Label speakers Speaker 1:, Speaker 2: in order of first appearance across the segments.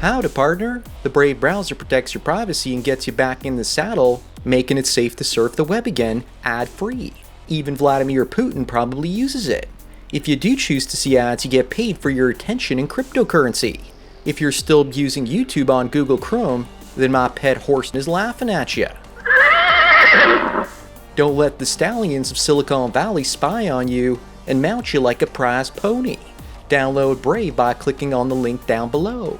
Speaker 1: Howdy, partner. The Brave browser protects your privacy and gets you back in the saddle, making it safe to surf the web again, ad-free. Even Vladimir Putin probably uses it. If you do choose to see ads, you get paid for your attention in cryptocurrency. If you're still using YouTube on Google Chrome, then my pet horse is laughing at you. Don't let the stallions of Silicon Valley spy on you and mount you like a prize pony. Download Brave by clicking on the link down below.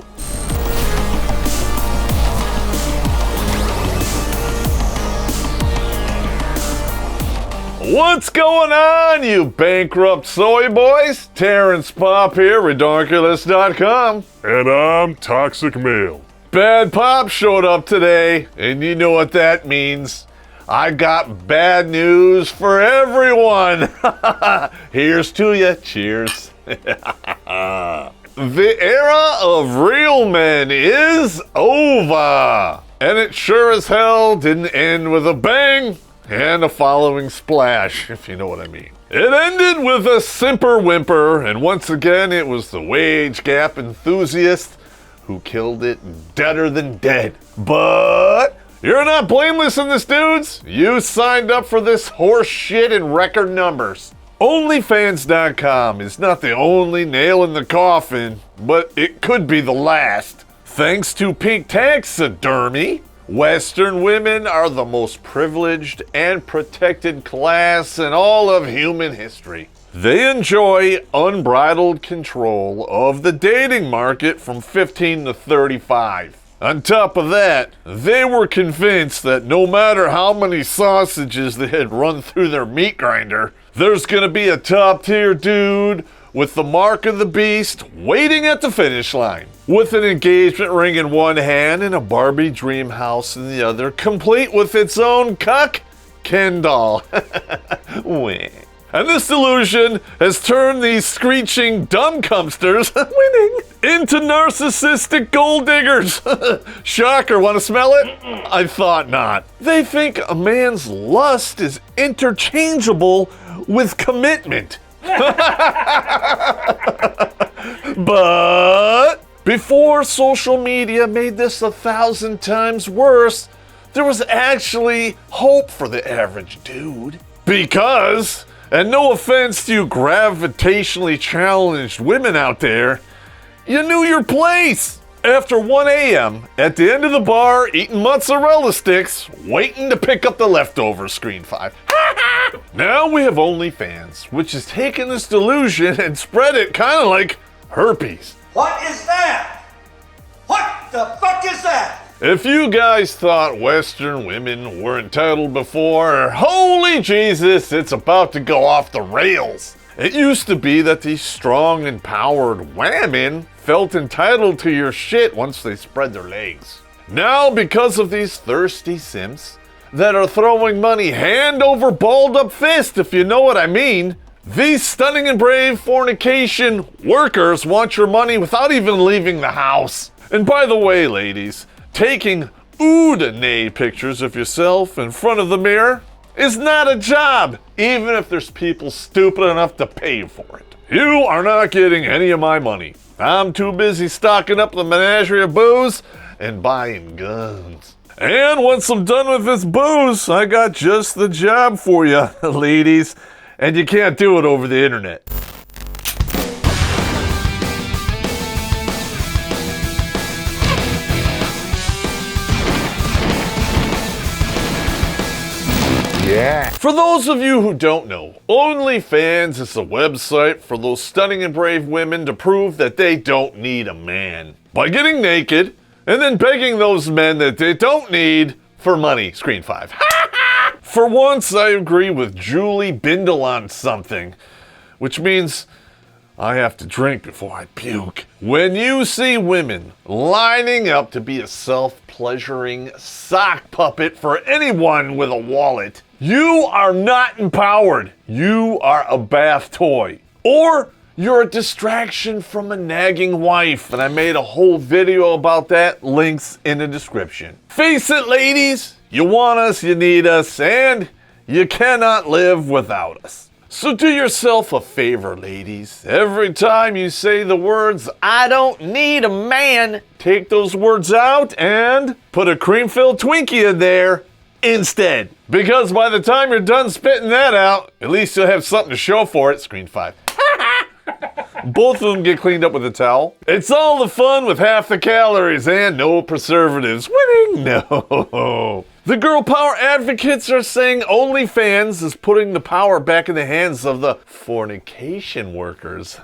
Speaker 2: What's going on, you bankrupt soy boys? Terrence Popp here, Redonkulas.com.
Speaker 3: And I'm Toxic Male.
Speaker 2: Bad Pop showed up today, and you know what that means. I got bad news for everyone. Here's to you. Cheers. The era of real men is over. And it sure as hell didn't end with a bang and a following splash, if you know what I mean. It ended with a simper whimper, and once again it was the wage gap enthusiast who killed it deader than dead. But you're not blameless in this, dudes. You signed up for this horse shit in record numbers. OnlyFans.com is not the only nail in the coffin, but it could be the last. Thanks to pink taxidermy, Western women are the most privileged and protected class in all of human history. They enjoy unbridled control of the dating market from 15 to 35. On top of that, they were convinced that no matter how many sausages they had run through their meat grinder, there's gonna be a top-tier dude with the mark of the beast waiting at the finish line, with an engagement ring in one hand and a Barbie dream house in the other, complete with its own cuck Ken doll. And this delusion has turned these screeching dumbcumsters winning into narcissistic gold diggers. Shocker, want to smell it? I thought not. They think a man's lust is interchangeable with commitment. But before social media made this 1,000 times worse, there was actually hope for the average dude. Because, and no offense to you gravitationally challenged women out there, you knew your place. After 1 a.m. at the end of the bar, eating mozzarella sticks, waiting to pick up the leftovers, Screen 5. Now we have OnlyFans, which has taken this delusion and spread it kind of like herpes.
Speaker 4: What is that? What the fuck is that?
Speaker 2: If you guys thought Western women were entitled before, holy Jesus, it's about to go off the rails. It used to be that these strong, empowered women felt entitled to your shit once they spread their legs. Now, because of these thirsty simps that are throwing money hand over balled up fist, if you know what I mean, these stunning and brave fornication workers want your money without even leaving the house. And by the way, ladies, taking ood-nay pictures of yourself in front of the mirror is not a job, even if there's people stupid enough to pay you for it. You are not getting any of my money. I'm too busy stocking up the menagerie of booze and buying guns. And once I'm done with this booze, I got just the job for you, ladies. And you can't do it over the internet. Yeah. For those of you who don't know, OnlyFans is a website for those stunning and brave women to prove that they don't need a man by getting naked and then begging those men that they don't need for money. Screen 5. For once, I agree with Julie Bindle on something, which means I have to drink before I puke. When you see women lining up to be a self-pleasuring sock puppet for anyone with a wallet, you are not empowered. You are a bath toy. Or you're a distraction from a nagging wife. And I made a whole video about that. Links in the description. Face it, ladies. You want us, you need us, and you cannot live without us. So do yourself a favor, ladies. Every time you say the words, "I don't need a man," take those words out and put a cream-filled Twinkie in there instead. Because by the time you're done spitting that out, at least you'll have something to show for it. Screen 5. Both of them get cleaned up with a towel. It's all the fun with half the calories and no preservatives. Winning? No. The girl power advocates are saying OnlyFans is putting the power back in the hands of the fornication workers.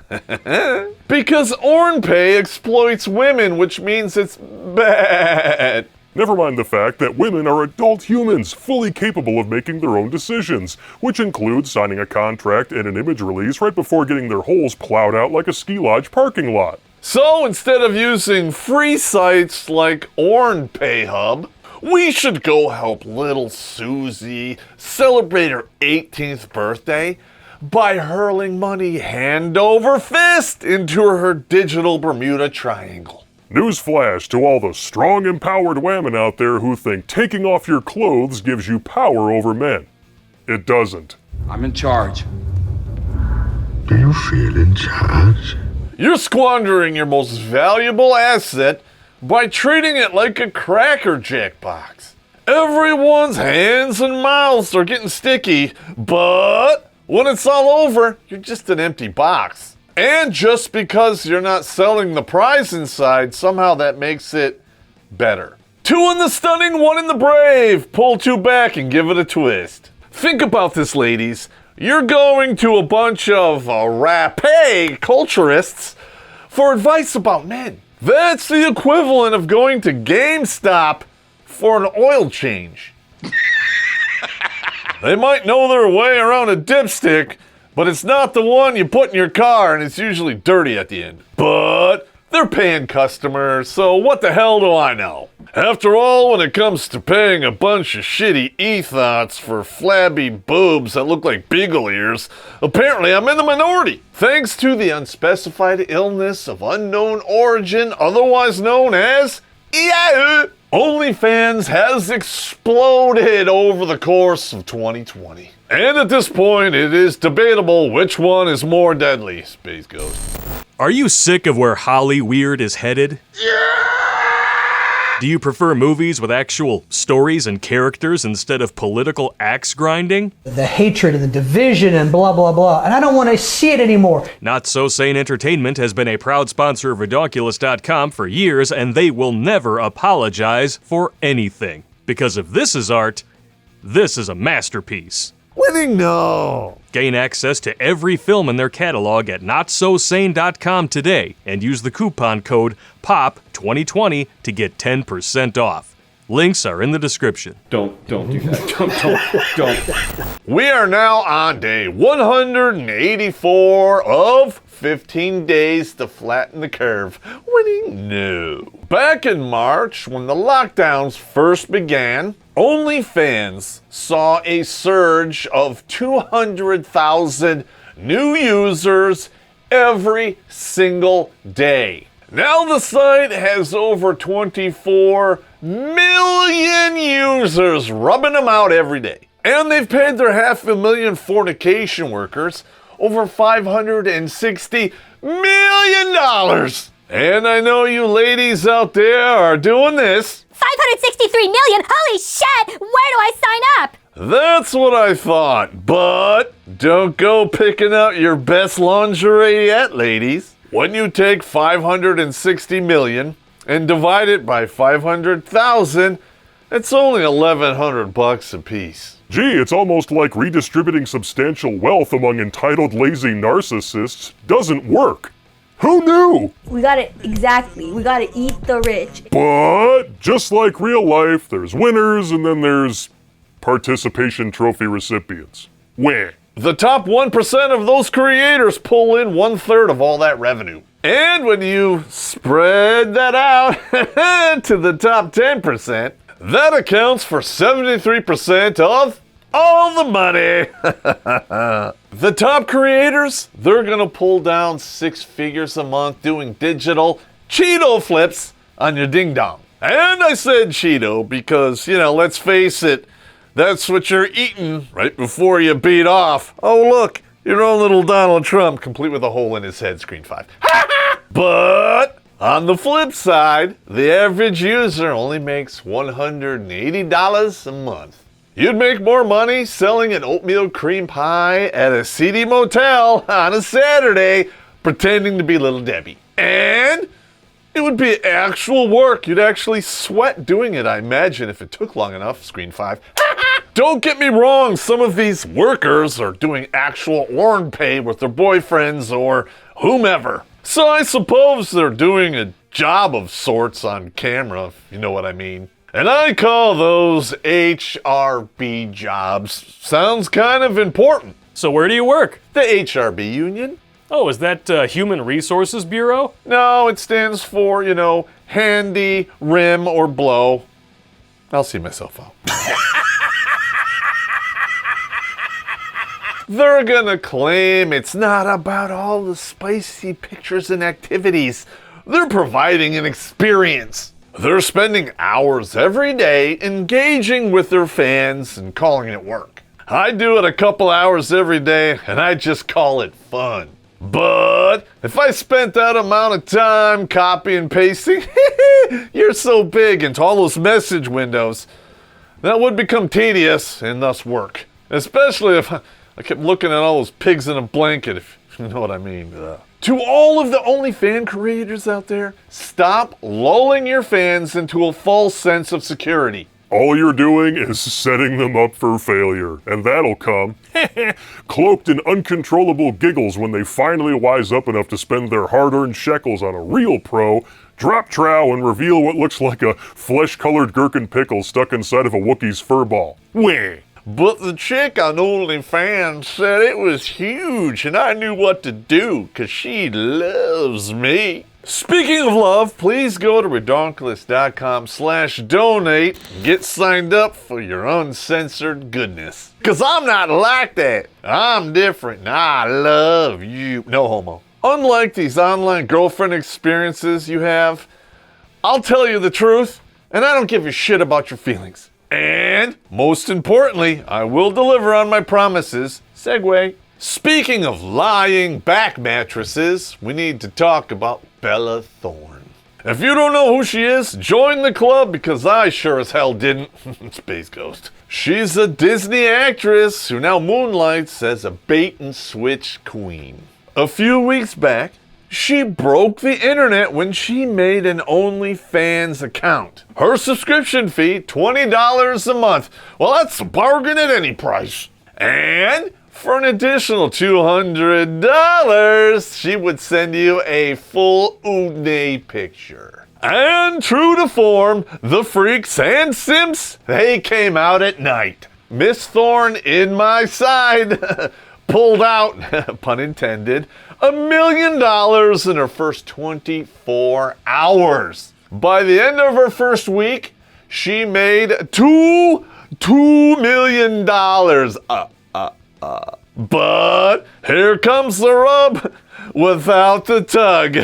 Speaker 2: Because OnlyPay exploits women, which means it's bad.
Speaker 3: Never mind the fact that women are adult humans, fully capable of making their own decisions, which includes signing a contract and an image release right before getting their holes plowed out like a ski lodge parking lot.
Speaker 2: So instead of using free sites like OnlyPay Hub, we should go help little Susie celebrate her 18th birthday by hurling money hand over fist into her digital Bermuda Triangle.
Speaker 3: Newsflash to all the strong, empowered women out there who think taking off your clothes gives you power over men. It doesn't.
Speaker 5: I'm in charge.
Speaker 6: Do you feel in charge?
Speaker 2: You're squandering your most valuable asset by treating it like a Cracker Jack box. Everyone's hands and mouths are getting sticky, but when it's all over, you're just an empty box. And just because you're not selling the prize inside, somehow that makes it better. 2 in the stunning, 1 in the brave. Pull 2 back and give it a twist. Think about this, ladies. You're going to a bunch of rapé culturists for advice about men. That's the equivalent of going to GameStop for an oil change. They might know their way around a dipstick, but it's not the one you put in your car, and it's usually dirty at the end. But they're paying customers, so what the hell do I know? After all, when it comes to paying a bunch of shitty e-thoughts for flabby boobs that look like beagle ears, apparently I'm in the minority. Thanks to the unspecified illness of unknown origin, otherwise known as EIU, OnlyFans has exploded over the course of 2020. And at this point, it is debatable which one is more deadly. Space Ghost.
Speaker 7: Are you sick of where Holly Weird is headed? Do you prefer movies with actual stories and characters instead of political axe grinding?
Speaker 8: The hatred and the division and blah, blah, blah. And I don't want to see it anymore.
Speaker 7: Not So Sane Entertainment has been a proud sponsor of Redonkulas.com for years, and they will never apologize for anything. Because if this is art, this is a masterpiece.
Speaker 2: Winning? No.
Speaker 7: Gain access to every film in their catalog at notsosane.com today and use the coupon code POP2020 to get 10% off. Links are in the description.
Speaker 5: Don't do that. Don't.
Speaker 2: We are now on day 184 of 15 days to flatten the curve. Winning? No. Back in March, when the lockdowns first began, OnlyFans saw a surge of 200,000 new users every single day. Now the site has over 24 million users rubbing them out every day. And they've paid their 500,000 fornication workers over $560 million. And I know you ladies out there are doing this.
Speaker 9: 563 million? Holy shit! Where do I sign up?
Speaker 2: That's what I thought, but don't go picking out your best lingerie yet, ladies. When you take 560 million and divide it by 500,000, it's only $1,100 a piece.
Speaker 3: Gee, it's almost like redistributing substantial wealth among entitled lazy narcissists doesn't work. Who knew?
Speaker 9: We gotta eat the rich.
Speaker 3: But just like real life, there's winners and then there's participation trophy recipients. Wah.
Speaker 2: The top 1% of those creators pull in 1/3 of all that revenue. And when you spread that out to the top 10%, that accounts for 73% of all the money. The top creators, they're gonna pull down 6 figures a month doing digital Cheeto flips on your ding dong. And I said Cheeto because, let's face it, that's what you're eating right before you beat off. Oh look, Your own little Donald Trump, complete with a hole in his head, screen 5. But on the flip side, the average user only makes $180 a month. You'd make more money selling an oatmeal cream pie at a seedy motel on a Saturday, pretending to be Little Debbie. And it would be actual work. You'd actually sweat doing it, I imagine, if it took long enough, screen 5. Don't get me wrong, some of these workers are doing actual earned pay with their boyfriends or whomever. So I suppose they're doing a job of sorts on camera, if you know what I mean. And I call those HRB jobs. Sounds kind of important.
Speaker 10: So where do you work?
Speaker 2: The HRB union.
Speaker 10: Oh, is that Human Resources Bureau?
Speaker 2: No, it stands for, handy, rim, or blow. I'll see myself out. They're gonna claim it's not about all the spicy pictures and activities. They're providing an experience. They're spending hours every day engaging with their fans and calling it work. I do it a couple hours every day and I just call it fun. But if I spent that amount of time copy and pasting, you're so big into all those message windows, that would become tedious and thus work. Especially if I kept looking at all those pigs in a blanket, if you know what I mean. To all of the OnlyFans creators out there, stop lulling your fans into a false sense of security.
Speaker 3: All you're doing is setting them up for failure, and that'll come cloaked in uncontrollable giggles when they finally wise up enough to spend their hard-earned shekels on a real pro, drop trow, and reveal what looks like a flesh-colored gherkin pickle stuck inside of a Wookiee's furball. Wah!
Speaker 2: But the chick on OnlyFans said it was huge and I knew what to do because she loves me. Speaking of love, please go to redonkulas.com/donate and get signed up for your uncensored goodness. Because I'm not like that. I'm different and I love you. No homo. Unlike these online girlfriend experiences you have, I'll tell you the truth and I don't give a shit about your feelings. And, most importantly, I will deliver on my promises. Segue. Speaking of lying back mattresses, we need to talk about Bella Thorne. If you don't know who she is, join the club because I sure as hell didn't. Space Ghost. She's a Disney actress who now moonlights as a bait and switch queen. A few weeks back, she broke the internet when she made an OnlyFans account. Her subscription fee, $20 a month. Well, that's a bargain at any price. And for an additional $200, she would send you a full Udne picture. And true to form, the freaks and simps, they came out at night. Miss Thorne in my side pulled out, pun intended, $1 million in her first 24 hours. By the end of her first week, she made $2 million. But here comes the rub without the tug.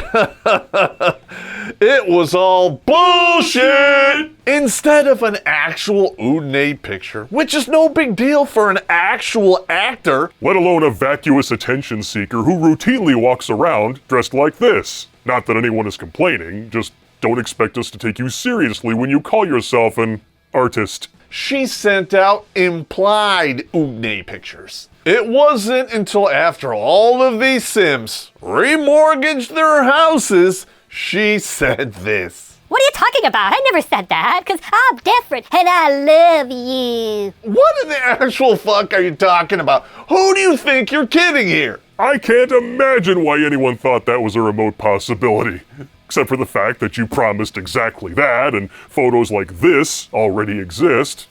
Speaker 2: It was all bullshit! Instead of an actual Udne picture, which is no big deal for an actual actor,
Speaker 3: let alone a vacuous attention seeker who routinely walks around dressed like this. Not that anyone is complaining, just don't expect us to take you seriously when you call yourself an artist.
Speaker 2: She sent out implied Udne pictures. It wasn't until after all of these simps remortgaged their houses, she said this.
Speaker 9: What are you talking about? I never said that, because I'm different and I love you.
Speaker 2: What in the actual fuck are you talking about? Who do you think you're kidding here?
Speaker 3: I can't imagine why anyone thought that was a remote possibility. Except for the fact that you promised exactly that, and photos like this already exist.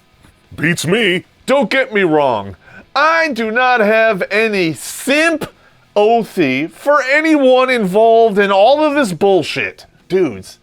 Speaker 3: Beats me.
Speaker 2: Don't get me wrong. I do not have any sympathy for anyone involved in all of this bullshit. Dudes,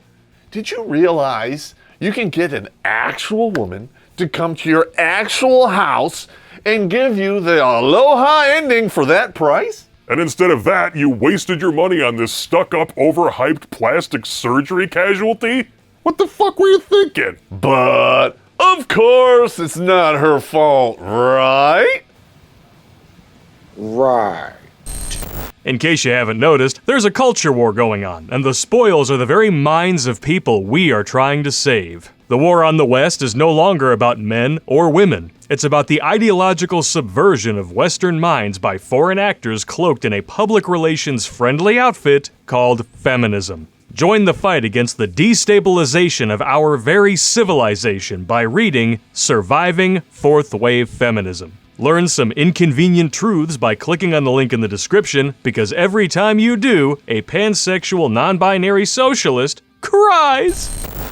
Speaker 2: did you realize you can get an actual woman to come to your actual house and give you the aloha ending for that price?
Speaker 3: And instead of that, you wasted your money on this stuck-up, overhyped plastic surgery casualty? What the fuck were you thinking?
Speaker 2: But, of course, it's not her fault, right?
Speaker 6: Right.
Speaker 7: In case you haven't noticed, there's a culture war going on, and the spoils are the very minds of people we are trying to save. The war on the West is no longer about men or women. It's about the ideological subversion of Western minds by foreign actors cloaked in a public relations friendly outfit called feminism. Join the fight against the destabilization of our very civilization by reading Surviving Fourth Wave Feminism. Learn some inconvenient truths by clicking on the link in the description, because every time you do, a pansexual non-binary socialist cries.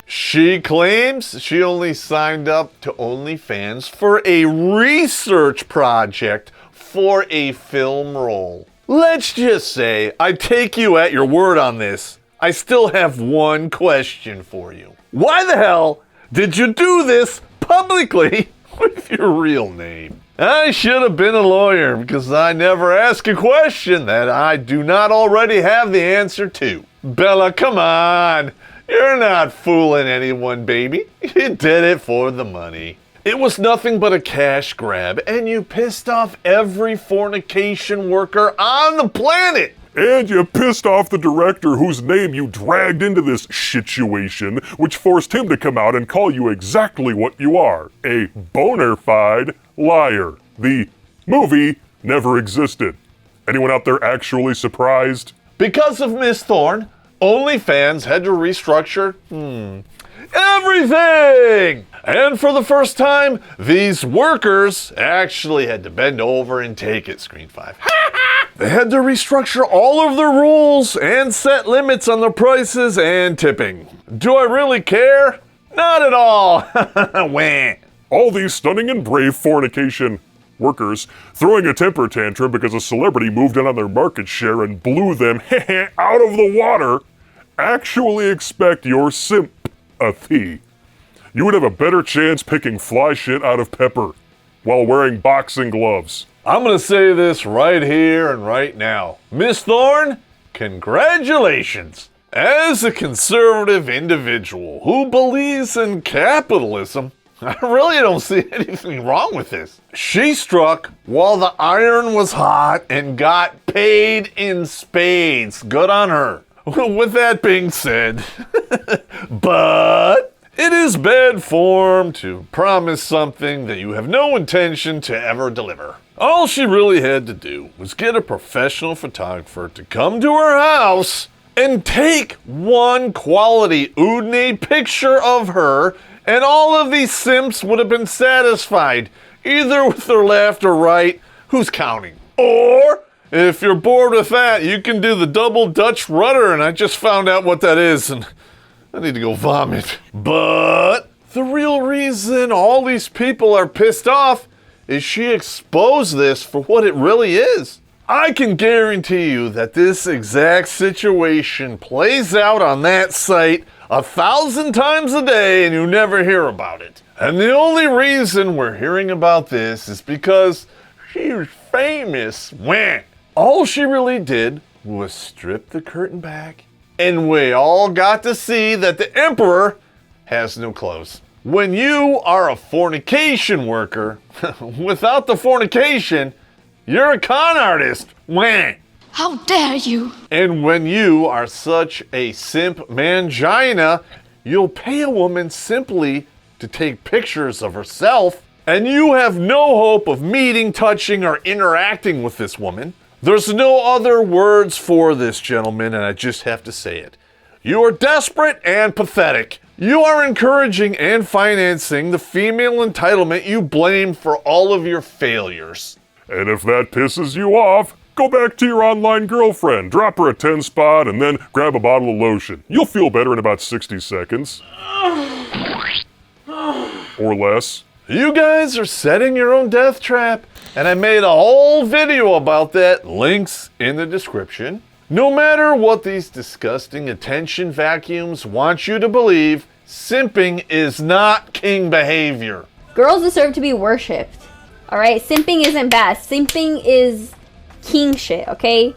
Speaker 2: She claims she only signed up to OnlyFans for a research project for a film role. Let's just say I take you at your word on this. I still have one question for you. Why the hell did you do this publicly with your real name? I should have been a lawyer, because I never ask a question that I do not already have the answer to. Bella, come on. You're not fooling anyone, baby. You did it for the money. It was nothing but a cash grab, and you pissed off every fornication worker on the planet.
Speaker 3: And you pissed off the director whose name you dragged into this situation, which forced him to come out and call you exactly what you are, a bona fide liar. The movie never existed. Anyone out there actually surprised?
Speaker 2: Because of Miss Thorne, OnlyFans had to restructure, everything! And for the first time, these workers actually had to bend over and take it, Screen 5. They had to restructure all of their rules and set limits on their prices and tipping. Do I really care? Not at all. Wah.
Speaker 3: All these stunning and brave fornication workers throwing a temper tantrum because a celebrity moved in on their market share and blew them out of the water actually expect your sympathy. You would have a better chance picking fly shit out of pepper while wearing boxing gloves.
Speaker 2: I'm gonna say this right here and right now. Miss Thorne, congratulations. As a conservative individual who believes in capitalism, I really don't see anything wrong with this. She struck while the iron was hot and got paid in spades. Good on her. With that being said, but it is bad form to promise something that you have no intention to ever deliver. All she really had to do was get a professional photographer to come to her house and take one quality Udine picture of her, and all of these simps would have been satisfied, either with their left or right. Who's counting? Or, if you're bored with that, you can do the double Dutch rudder, and I just found out what that is, and I need to go vomit. But the real reason all these people are pissed off is she exposed this for what it really is. I can guarantee you that this exact situation plays out on that site 1,000 times a day and you never hear about it. And the only reason we're hearing about this is because she's famous. Wah. All she really did was strip the curtain back, and we all got to see that the emperor has no clothes. When you are a fornication worker, without the fornication, you're a con artist. Wah.
Speaker 9: How dare you?
Speaker 2: And when you are such a simp mangina, you'll pay a woman simply to take pictures of herself, and you have no hope of meeting, touching, or interacting with this woman. There's no other words for this, gentlemen, and I just have to say it. You are desperate and pathetic. You are encouraging and financing the female entitlement you blame for all of your failures.
Speaker 3: And if that pisses you off, go back to your online girlfriend, drop her a 10 spot, and then grab a bottle of lotion. You'll feel better in about 60 seconds. Or less.
Speaker 2: You guys are setting your own death trap, and I made a whole video about that. Links in the description. No matter what these disgusting attention vacuums want you to believe, simping is not king behavior.
Speaker 11: Girls deserve to be worshipped. Alright? Simping isn't bad. Simping is king shit, okay?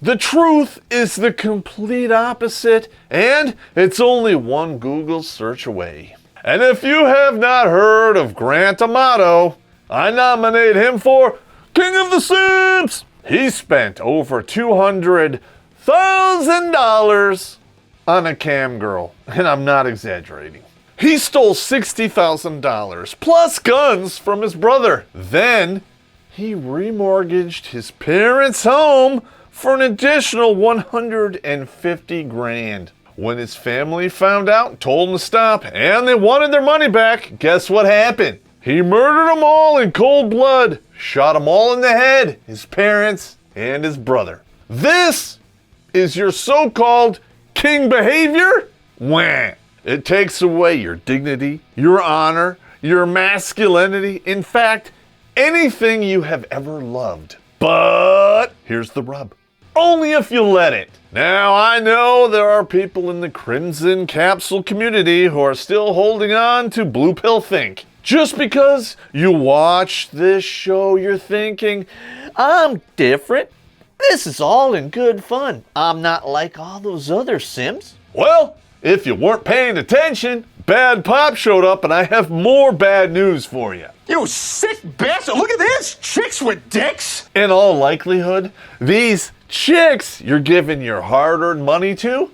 Speaker 2: The truth is the complete opposite, and it's only one Google search away. And if you have not heard of Grant Amato, I nominate him for King of the Simps! he spent over $200,000 on a cam girl, and I'm not exaggerating. He stole $60,000 plus guns from his brother. Then he remortgaged his parents' home for an additional $150,000. When his family found out, told him to stop, and they wanted their money back, guess what happened? He murdered them all in cold blood, shot them all in the head, his parents and his brother. This is your so-called king behavior? Wah! It takes away your dignity, your honor, your masculinity, in fact, anything you have ever loved. But here's the rub. Only if you let it. Now, I know there are people in the Crimson Capsule community who are still holding on to Blue Pill Think. Just because you watch this show, you're thinking, I'm different. This is all in good fun. I'm not like all those other simps. Well, if you weren't paying attention, Bad Popp showed up and I have more bad news for you.
Speaker 4: You sick bastard! Look at this! Chicks with dicks!
Speaker 2: In all likelihood, these chicks you're giving your hard-earned money to,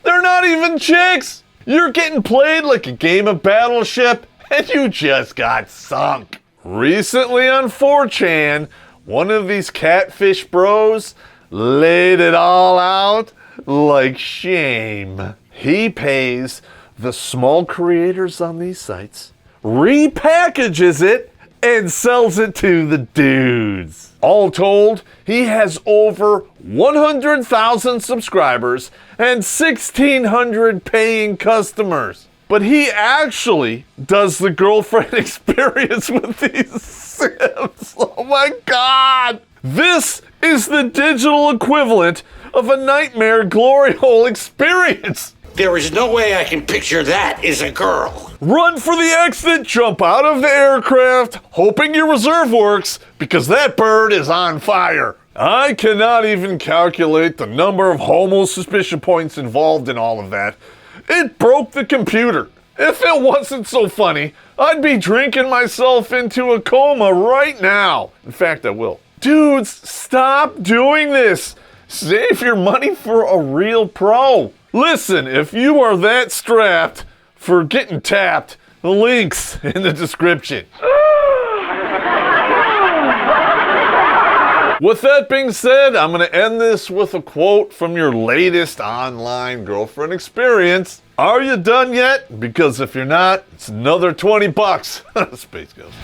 Speaker 2: they're not even chicks! You're getting played like a game of Battleship and you just got sunk. Recently on 4chan, one of these catfish bros laid it all out like shame. He pays the small creators on these sites, repackages it, and sells it to the dudes. All told, he has over 100,000 subscribers and 1,600 paying customers. But he actually does the girlfriend experience with these simps. Oh my God! This is the digital equivalent of a nightmare glory hole experience.
Speaker 4: There is no way I can picture that as a girl.
Speaker 2: Run for the exit, jump out of the aircraft, hoping your reserve works, because that bird is on fire. I cannot even calculate the number of homo suspicion points involved in all of that. It broke the computer. If it wasn't so funny, I'd be drinking myself into a coma right now. In fact, I will. Dudes, stop doing this. Save your money for a real pro. Listen, if you are that strapped for getting tapped, the link's in the description. With that being said, I'm going to end this with a quote from your latest online girlfriend experience. Are you done yet? Because if you're not, it's another $20. Space Ghost.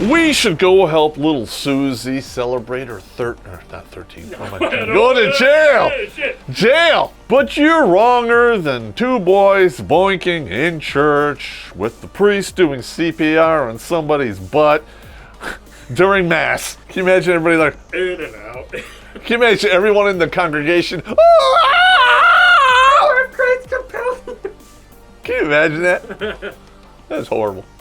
Speaker 2: We should go help little Susie celebrate her go to jail. Jail. But you're wronger than two boys boinking in church with the priest doing CPR on somebody's butt during mass. Can you imagine everybody like in and out? Can you imagine everyone in the congregation? Oh, Christ compelled. Can you imagine that? That's horrible.